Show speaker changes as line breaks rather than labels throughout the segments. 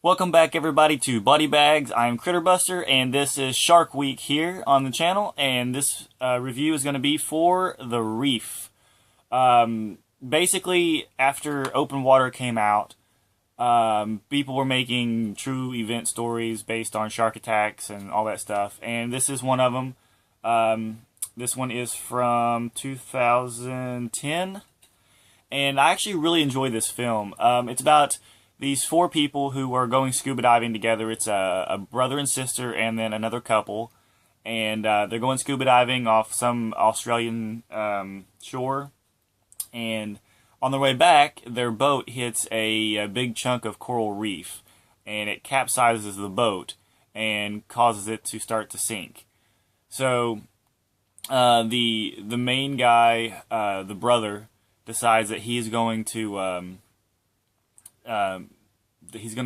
Welcome back everybody to Body Bags. I'm Critterbuster and this is Shark Week here on the channel, and this review is going to be for the Reef. Basically, after Open Water came out, people were making true event stories based on shark attacks and all that stuff, and this is one of them. This one is from 2010, and I actually really enjoy this film. It's about these four people who are going scuba diving together. It's a brother and sister and then another couple. And they're going scuba diving off some Australian shore. And on their way back, their boat hits a big chunk of coral reef. And it capsizes the boat and causes it to start to sink. So the main guy, the brother, decides that he's going to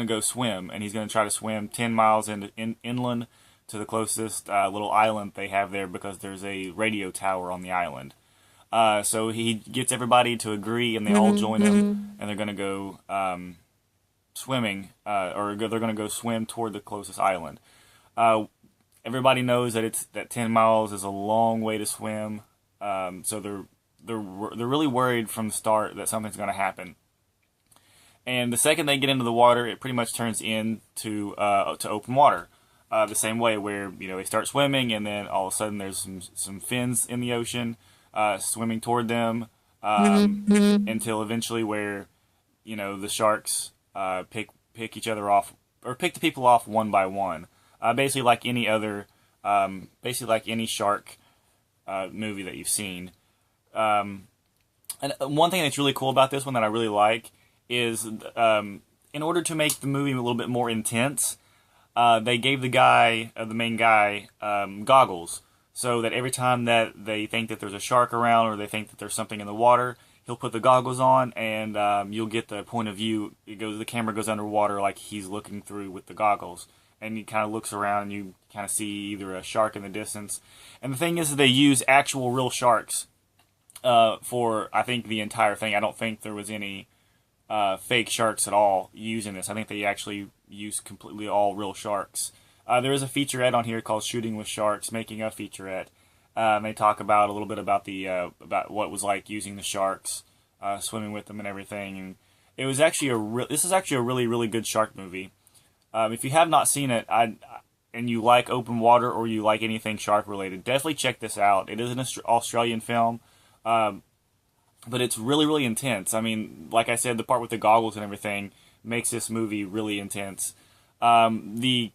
go swim, and he's going to try to swim 10 miles inland to the closest little island they have there, because there's a radio tower on the island. So he gets everybody to agree, and they all join him, and they're going to go swimming, or they're going to go swim toward the closest island. Everybody knows that 10 miles is a long way to swim, so they're really worried from the start that something's going to happen. And the second they get into the water, it pretty much turns into to open water. The same way, where they start swimming, and then all of a sudden there's some fins in the ocean swimming toward them, until eventually where the sharks pick each other off, or pick the people off one by one. Basically like any other, basically like any shark movie that you've seen. And one thing that's really cool about this one that I really like is, in order to make the movie a little bit more intense, they gave the main guy, goggles, so that every time that they think that there's a shark around, or they think that there's something in the water, he'll put the goggles on, and you'll get the point of view. The camera goes underwater like he's looking through with the goggles, and he kind of looks around, and you kind of see either a shark in the distance. And the thing is that they use actual real sharks for, I think, the entire thing. I don't think there was any fake sharks at all using this. I think they actually use completely all real sharks. There is a featurette on here called "Shooting with Sharks," making a featurette. They talk about a little bit about about what it was like using the sharks, swimming with them and everything. And it was actually this is actually a really good shark movie. If you have not seen it, and you like open water, or you like anything shark related, definitely check this out. It is an Australian film. But it's really intense. I mean, like I said, the part with the goggles and everything makes this movie really intense. There's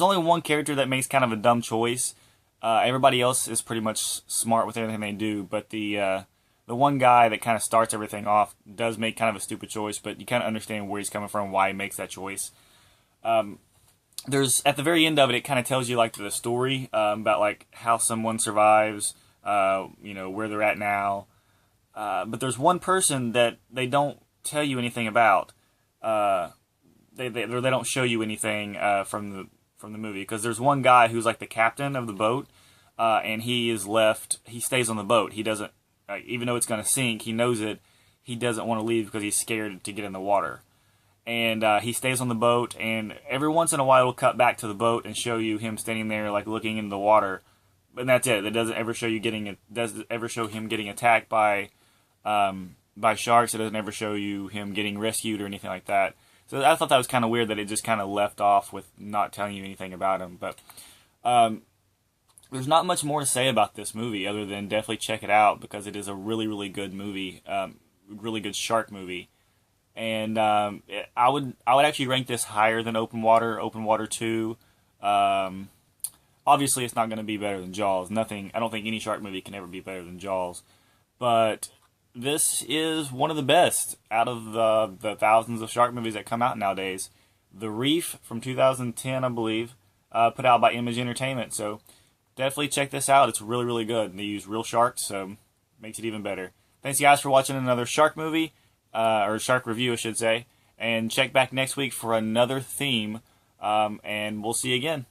only one character that makes kind of a dumb choice. Everybody else is pretty much smart with everything they do, but the one guy that kind of starts everything off does make kind of a stupid choice, but you kind of understand where he's coming from, why he makes that choice. There's, at the very end of it, it kind of tells you like the story about like how someone survives, where they're at now. But there's one person that they don't tell you anything about. They don't show you anything from the movie, because there's one guy who's like the captain of the boat, and he stays on the boat. He doesn't, even though it's going to sink, he knows it. He doesn't want to leave because he's scared to get in the water. And he stays on the boat, and every once in a while it'll cut back to the boat and show you him standing there like looking into the water. And that's it. It doesn't ever show him getting attacked by sharks. It doesn't ever show you him getting rescued or anything like that. So I thought that was kind of weird that it just kind of left off with not telling you anything about him. But there's not much more to say about this movie other than definitely check it out, because it is a really good movie, really good shark movie. And I would actually rank this higher than Open Water, Open Water 2. Obviously, it's not going to be better than Jaws. I don't think any shark movie can ever be better than Jaws. But this is one of the best out of the thousands of shark movies that come out nowadays. The Reef from 2010, I believe, put out by Image Entertainment. So definitely check this out. It's really good. They use real sharks, so makes it even better. Thanks, guys, for watching another shark movie, or shark review, I should say. And check back next week for another theme, and we'll see you again.